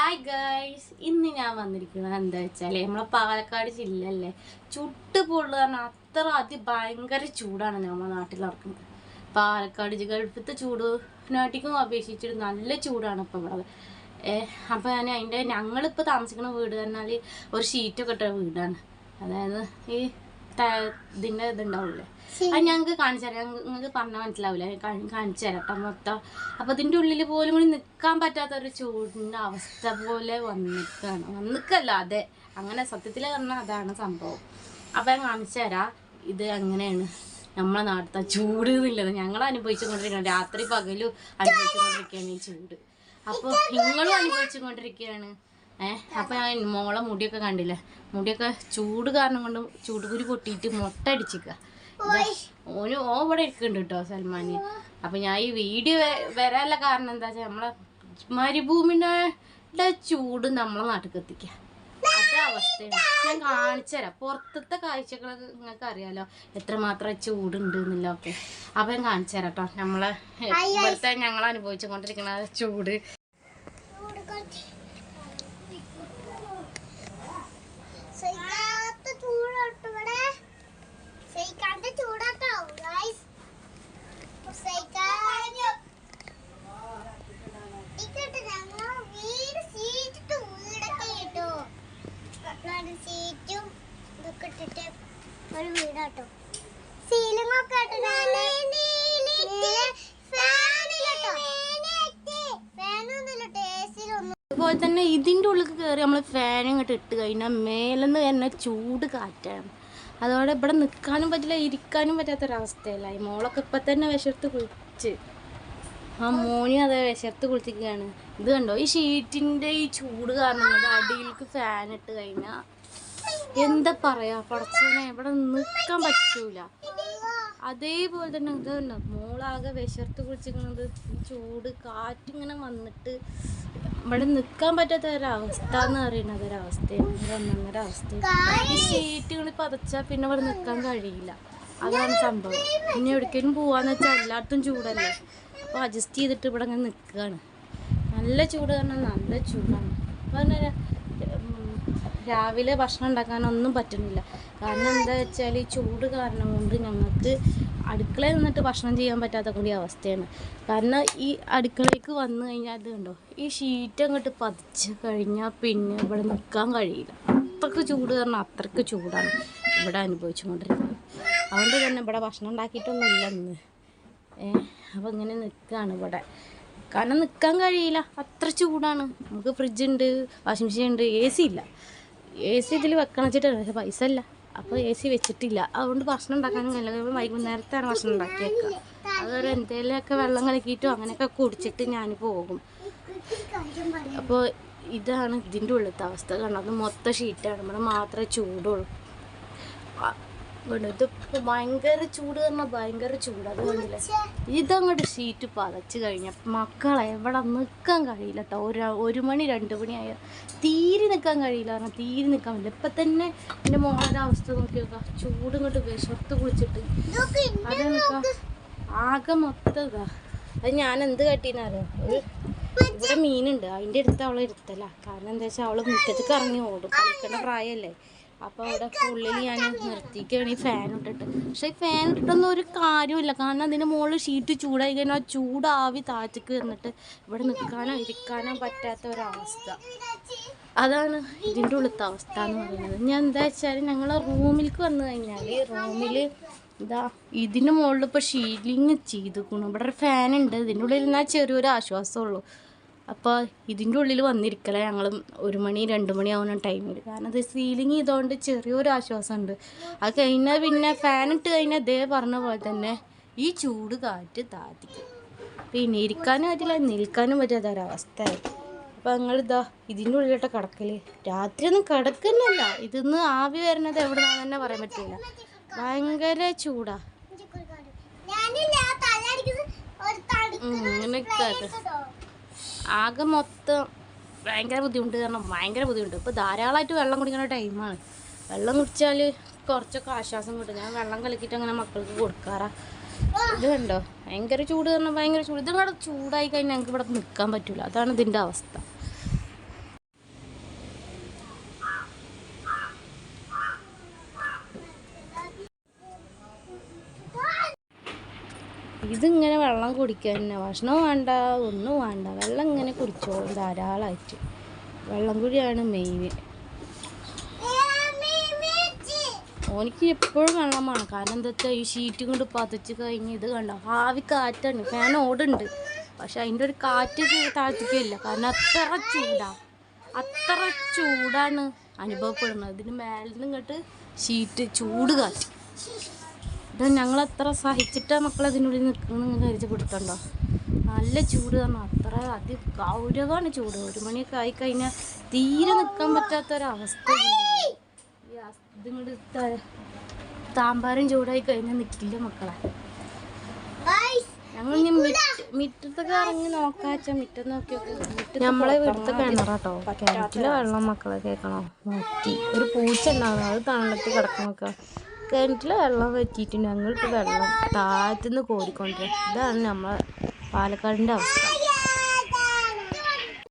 Hi guys, ഇന്ന് ഞാൻ വന്നിരിക്കുന്നത് എന്താ വെച്ചാൽ നമ്മളെ പാലക്കാട് ജില്ലയല്ലേ, ചുട്ട് പൊള്ളു പറഞ്ഞാൽ അത്ര ഭയങ്കര ചൂടാണ് നമ്മുടെ നാട്ടിൽ നടക്കുന്നത്. പാലക്കാട് ഗൾഫത്തെ ചൂടിനാട്ടിക്കും അപേക്ഷിച്ചിട്ട് നല്ല ചൂടാണ് ഇപ്പം ഇവിടെ. അപ്പോൾ ഞങ്ങളിപ്പോൾ താമസിക്കുന്ന വീട് പറഞ്ഞാൽ ഒരു ഷീറ്റൊക്കെ ഇട്ട വീടാണ്. അതായത് ഈ ഇതിൻ്റെ ഇതുണ്ടാവില്ലേ, അത് ഞങ്ങൾക്ക് കാണിച്ചു തരാം. നിങ്ങൾക്ക് പറഞ്ഞാൽ മനസ്സിലാവില്ല, കാണിച്ചു തരാം കേട്ടോ മൊത്തം. അപ്പോൾ ഇതിൻ്റെ ഉള്ളിൽ പോലും കൂടി നിൽക്കാൻ പറ്റാത്തൊരു ചൂടിൻ്റെ അവസ്ഥ പോലെ വന്നിക്കല്ല അതെ, അങ്ങനെ സത്യത്തിൽ പറഞ്ഞാൽ അതാണ് സംഭവം. അപ്പോൾ ഞാൻ കാണിച്ചു തരാം ഇത് എങ്ങനെയാണ് നമ്മളെ നാട്ടിലത്തെ ചൂട് എന്നുള്ളത്. ഞങ്ങൾ അനുഭവിച്ചുകൊണ്ടിരിക്കുകയാണ്, രാത്രി പകലും അനുഭവിച്ചുകൊണ്ടിരിക്കുകയാണ് ഈ ചൂട്. അപ്പോൾ നിങ്ങളും അനുഭവിച്ചുകൊണ്ടിരിക്കുകയാണ്. അപ്പം ഞാൻ മോളെ മുടിയൊക്കെ കണ്ടില്ലേ, മുടിയൊക്കെ ചൂട് കാരണം കൊണ്ട് ചൂടുകുരു പൊട്ടിയിട്ട് മുട്ട അടിച്ചിക്കുക. ഇവിടെ ഇരിക്കുന്നുണ്ട് കേട്ടോ സൽമാന്. അപ്പം ഞാൻ ഈ വീഡിയോ വരാനുള്ള കാരണം എന്താ വെച്ചാൽ നമ്മളെ മരുഭൂമിയുടെ ചൂട് നമ്മളെ നാട്ടിൽ എത്തിക്കുക, അതേ അവസ്ഥയാണ്. ഞാൻ കാണിച്ചു തരാം പുറത്തത്തെ കാഴ്ചകളൊക്കെ. നിങ്ങൾക്ക് അറിയാലോ എത്രമാത്രം ചൂടുണ്ട് എന്നുള്ളതൊക്കെ. അപ്പം ഞാൻ കാണിച്ചു തരാം കേട്ടോ നമ്മളെ ഇവിടുത്തെ ഞങ്ങൾ അനുഭവിച്ചുകൊണ്ടിരിക്കുന്ന ചൂട്. ഒരു വീടാട്ടോ, സീലിംഗ് ഒക്കെ അതുപോലെ തന്നെ ഇതിൻ്റെ ഉള്ളിൽ കയറി നമ്മൾ ഫാൻ ഇങ്ങോട്ട് ഇട്ട് കഴിഞ്ഞാൽ മേലെന്ന് തന്നെ ചൂട് കാറ്റാണ്. അതോടെ ഇവിടെ നിൽക്കാനും പറ്റില്ല, ഇരിക്കാനും പറ്റാത്തൊരവസ്ഥയല്ല. ഈ മോളൊക്കെ ഇപ്പം തന്നെ വിശർത്ത് കുളിച്ച്, ആ മോനി അതെ വിശർത്ത് കുളിച്ചിരിക്കുകയാണ്. ഇത് കണ്ടോ, ഈ ഷീറ്റിൻ്റെ ഈ ചൂട് കാരണം അടിയിലേക്ക് ഫാൻ ഇട്ട് കഴിഞ്ഞാൽ എന്താ പറയാ പടച്ചോനെ, ഇവിടെ നിൽക്കാൻ പറ്റൂല. അതേപോലെ തന്നെ ഇതുണ്ട്, മോളാകെ വിശർത്ത് കുളിച്ചിരിക്കുന്നത്. ഈ ചൂട് കാറ്റിങ്ങനെ വന്നിട്ട് ഇവിടെ നിൽക്കാൻ പറ്റാത്ത ഒരവസ്ഥ എന്ന് പറയുന്നത് ഒരവസ്ഥയാണ്, ഒന്നൊന്നര അവസ്ഥയാണ്. ഈ ഷീറ്റുകൾ പതച്ചാൽ പിന്നെ ഇവിടെ നിൽക്കാൻ കഴിയില്ല, അതാണ് സംഭവം. പിന്നെ എവിടേക്കും പോവാന്ന് വെച്ചാൽ എല്ലായിടത്തും ചൂടല്ലേ, അപ്പോൾ അഡ്ജസ്റ്റ് ചെയ്തിട്ട് ഇവിടെ അങ്ങനെ നിൽക്കുകയാണ്. നല്ല ചൂട് പറഞ്ഞാൽ നല്ല ചൂടാണ്. അപ്പോൾ രാവിലെ ഭക്ഷണം ഉണ്ടാക്കാനൊന്നും പറ്റുന്നില്ല. കാരണം എന്താ വെച്ചാൽ ഈ ചൂട് കാരണം കൊണ്ട് ഞങ്ങൾക്ക് അടുക്കളയിൽ നിന്നിട്ട് ഭക്ഷണം ചെയ്യാൻ പറ്റാത്ത കൂടി അവസ്ഥയാണ്. കാരണം ഈ അടുക്കളയ്ക്ക് വന്നു കഴിഞ്ഞാൽ അത് കണ്ടോ, ഈ ഷീറ്റ് അങ്ങോട്ട് പതിച്ച് കഴിഞ്ഞാൽ പിന്നെ ഇവിടെ നിൽക്കാൻ കഴിയില്ല. അത്രയ്ക്ക് ചൂട് കാരണം അത്രയ്ക്ക് ചൂടാണ് ഇവിടെ അനുഭവിച്ചുകൊണ്ടിരിക്കുന്നത്. അതുകൊണ്ട് തന്നെ ഇവിടെ ഭക്ഷണം ഉണ്ടാക്കിയിട്ടൊന്നുമില്ല ഇന്ന്. അപ്പോൾ ഇങ്ങനെ നിൽക്കുകയാണ് ഇവിടെ, കാരണം നിൽക്കാൻ കഴിയില്ല, അത്ര ചൂടാണ്. നമുക്ക് ഫ്രിഡ്ജുണ്ട്, വാഷിംഗ് മെഷീൻ ഉണ്ട്, AC ഇല്ല. AC ഇതിൽ വെക്കണം വെച്ചിട്ടാണ്, പക്ഷേ പൈസ ഇല്ല, അപ്പോൾ AC വെച്ചിട്ടില്ല. അതുകൊണ്ട് ഭക്ഷണം ഉണ്ടാക്കാനും കഴിയില്ല. വൈകുന്നേരത്താണ് ഭക്ഷണം ഉണ്ടാക്കിയേക്കുക. അതുപോലെ എന്തെങ്കിലുമൊക്കെ വെള്ളം കലക്കിയിട്ടും അങ്ങനെയൊക്കെ കുടിച്ചിട്ട് ഞാൻ പോകും. അപ്പോൾ ഇതാണ് ഇതിൻ്റെ ഉള്ളിലത്തെ അവസ്ഥ. കാരണം അത് മൊത്തം ഷീറ്റാണ്, ഇവിടെ മാത്രമേ ചൂടുള്ളൂ. ഇതിപ്പോൾ ഭയങ്കര ചൂട് പറഞ്ഞാൽ ഭയങ്കര ചൂട്. അത് കണ്ടില്ലേ, ഇതങ്ങോട്ട് ഷീറ്റ് പതച്ച് കഴിഞ്ഞാൽ മക്കളെ എവിടെ നിൽക്കാൻ കഴിയില്ല കേട്ടോ. 1 മണി 2 മണിയായ തീരെ നിൽക്കാൻ കഴിയില്ല, കാരണം തീരെ നിൽക്കാൻ പറ്റില്ല. ഇപ്പം തന്നെ എൻ്റെ മോളുടെ അവസ്ഥ നോക്കി നോക്കാം, ചൂട് ഇങ്ങോട്ട് വിശർത്ത് കുളിച്ചിട്ട് അത് നോക്കാം ആകെ മൊത്തം ഇതാ. അത് ഞാൻ എന്ത് കാട്ടീനറിയോ, ഇവിടെ മീനുണ്ട്, അതിൻ്റെ അടുത്ത് അവളെ ഇരുത്തല. കാരണം എന്താ വെച്ചാൽ അവൾ മുറ്റത്തേക്ക് ഇറങ്ങി ഓടും, കളിക്കേണ്ട പ്രായമല്ലേ. അപ്പോൾ അവിടെ ഉള്ളിൽ ഞാൻ നിർത്തിക്കുകയാണ് ഈ ഫാൻ ഇട്ടിട്ട്. പക്ഷേ ഈ ഫാൻ ഇട്ടിട്ടൊന്നും ഒരു കാര്യമില്ല, കാരണം അതിൻ്റെ മുകളിൽ ഷീറ്റ് ചൂടായി കഴിഞ്ഞാൽ ആ ചൂടാവി താഴത്തേക്ക് വന്നിട്ട് ഇവിടെ നിൽക്കാനോ ഇരിക്കാനോ പറ്റാത്ത ഒരവസ്ഥ. അതാണ് ഇതിൻ്റെ ഉള്ളിലത്തെ അവസ്ഥ എന്ന് പറയുന്നത്. ഞാൻ എന്താ വെച്ചാൽ ഞങ്ങൾ റൂമിലേക്ക് വന്നു കഴിഞ്ഞാൽ റൂമിൽ ഇതാ ഇതിൻ്റെ മുകളിൽ ഇപ്പോൾ ഷീലിങ് ചെയ്തിരിക്കണം. ഇവിടെ ഒരു ഫാൻ ഉണ്ട്, ഇതിൻ്റെ ഉള്ളിൽ നിന്നാൽ ചെറിയൊരു ആശ്വാസമുള്ളൂ. അപ്പോൾ ഇതിൻ്റെ ഉള്ളിൽ വന്നിരിക്കല ഞങ്ങൾ 1 മണി 2 മണി ആവുന്ന ടൈമിൽ. കാരണം അത് സീലിങ് ചെയ്തുകൊണ്ട് ചെറിയൊരു ആശ്വാസമുണ്ട്. അത് കഴിഞ്ഞാൽ പിന്നെ ഫാൻ ഇട്ട് കഴിഞ്ഞാൽ അതേ പറഞ്ഞ പോലെ തന്നെ ഈ ചൂട് കാറ്റ് താത്തിക്കും, പിന്നെ ഇരിക്കാനും പറ്റില്ല നിൽക്കാനും പറ്റാത്ത ഒരവസ്ഥയായി. അപ്പോൾ ഞങ്ങളിതാ ഇതിൻ്റെ ഉള്ളിലോട്ട് കിടക്കൽ. രാത്രിയൊന്നും കിടക്കുന്നല്ല, ഇതിന്ന് ആവി വരുന്നത് എവിടെയാണെന്ന് തന്നെ പറയാൻ പറ്റില്ല, ഭയങ്കര ചൂടാ. അങ്ങനെയൊക്കെ ആകെ മൊത്തം ഭയങ്കര ബുദ്ധിമുട്ട്, കാരണം ഭയങ്കര ബുദ്ധിമുട്ട്. ഇപ്പോൾ ധാരാളമായിട്ട് വെള്ളം കുടിക്കുന്ന ടൈമാണ്. വെള്ളം കുടിച്ചാൽ കുറച്ചൊക്കെ ആശ്വാസം കിട്ടും. ഞാൻ വെള്ളം കലക്കിയിട്ട് അങ്ങനെ മക്കൾക്ക് കൊടുക്കാറാ. ഇത് കണ്ടോ, ഭയങ്കര ചൂട് പറഞ്ഞാൽ ഭയങ്കര ചൂട്. ഇതിവിടെ ചൂടായി കഴിഞ്ഞാൽ ഞങ്ങൾക്ക് ഇവിടെ നിൽക്കാൻ പറ്റില്ല, അതാണ് ഇതിൻ്റെ അവസ്ഥ. ഇതിങ്ങനെ വെള്ളം കുടിക്കാൻ തന്നെ, ഭക്ഷണം വേണ്ട, ഒന്നും വേണ്ട, വെള്ളം ഇങ്ങനെ കുടിച്ചോളും ധാരാളമായിട്ട്. വെള്ളം കുടിയാണ് മെയിൻ. ഓനിക്ക് എപ്പോഴും വെള്ളം വേണം. കാരണം എന്താ വെച്ചാൽ ഈ ഷീറ്റ് കൊണ്ട് പതച്ച് കഴിഞ്ഞ് ഇത് കണ്ടോ, ആവി കാറ്റാണ്. ഫാൻ ഓടുണ്ട്, പക്ഷെ അതിൻ്റെ ഒരു കാറ്റ് താഴ്ത്തിക്കില്ല. കാരണം അത്ര ചൂടാണ് അനുഭവപ്പെടുന്നത്. ഇതിന് മേലിൽ നിന്ന് ഇങ്ങോട്ട് ഷീറ്റ് ചൂട് കാറ്റ്. ഇത് ഞങ്ങളെത്ര സഹിച്ചിട്ടാണ് മക്കളതിനുള്ളിൽ നിൽക്കുന്നത് പരിചയപ്പെടുത്തണ്ടോ. നല്ല ചൂട് കാരണം അത്ര അതിഗൗരവമാണ് ചൂട്. 1 മണിയൊക്കെ ആയിക്കഴിഞ്ഞാൽ തീരെ നിൽക്കാൻ പറ്റാത്തൊരവസ്ഥ. ഇതിങ്ങോട്ട് താമ്പാരം ചൂടായി കഴിഞ്ഞാൽ നിൽക്കില്ല മക്കളെ. ഞങ്ങൾ ഇനി മുറ്റത്തൊക്കെ ഇറങ്ങി നോക്കാച്ചാ മുറ്റത്ത് നോക്കിയൊക്കെ നമ്മളെ വീട്ടിലത്തെ കിണറാട്ടോ. കിണറ്റിലെ വെള്ളം മക്കളെ കേൾക്കണോ, വറ്റി. ഒരു പൂച്ച ഉണ്ടാവും, അത് തണലത്ത് കിടക്കണൊക്കെ. കിണറ്റിലെ വെള്ളം വറ്റിയിട്ട് ഞങ്ങൾക്ക് വെള്ളം താഴത്തുനിന്ന് കോരിക്കൊണ്ടിരിക്കുക. ഇതാണ് നമ്മളെ പാലക്കാടിൻ്റെ അവസ്ഥ.